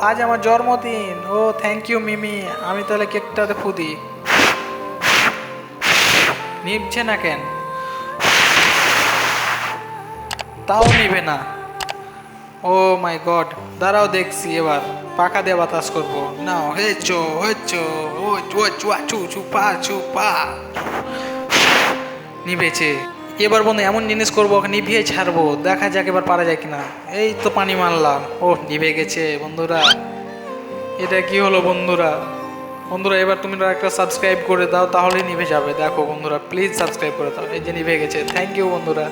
আজ আমার জন্মদিন। ও থ্যাংক ইউ মিমি। আমি তাহলে কেকটাতে ফু দিই। নিভছে না কেন? তাও নিবে না। ও মাই গড, দাঁড়াও দেখছি এবার পাখা দিয়ে বাতাস করবো। নাও হেচো হেচো, ও চুয়া চুয়া চু চুপা চুপা। নিভেছে। এবার বন্ধু এমন জিনিস করবো, ওকে নিভিয়ে ছাড়বো, দেখা যাক এবার পারা যায় কিনা। এই তো পানি মারলাম, ও নিভে গেছে বন্ধুরা। এটা কি হলো বন্ধুরা? বন্ধুরা এবার তুমি একটা সাবস্ক্রাইব করে দাও, তাহলেই নিভে যাবে। দেখো বন্ধুরা, প্লিজ সাবস্ক্রাইব করে দাও। এই যে নিভে গেছে। থ্যাংক ইউ বন্ধুরা।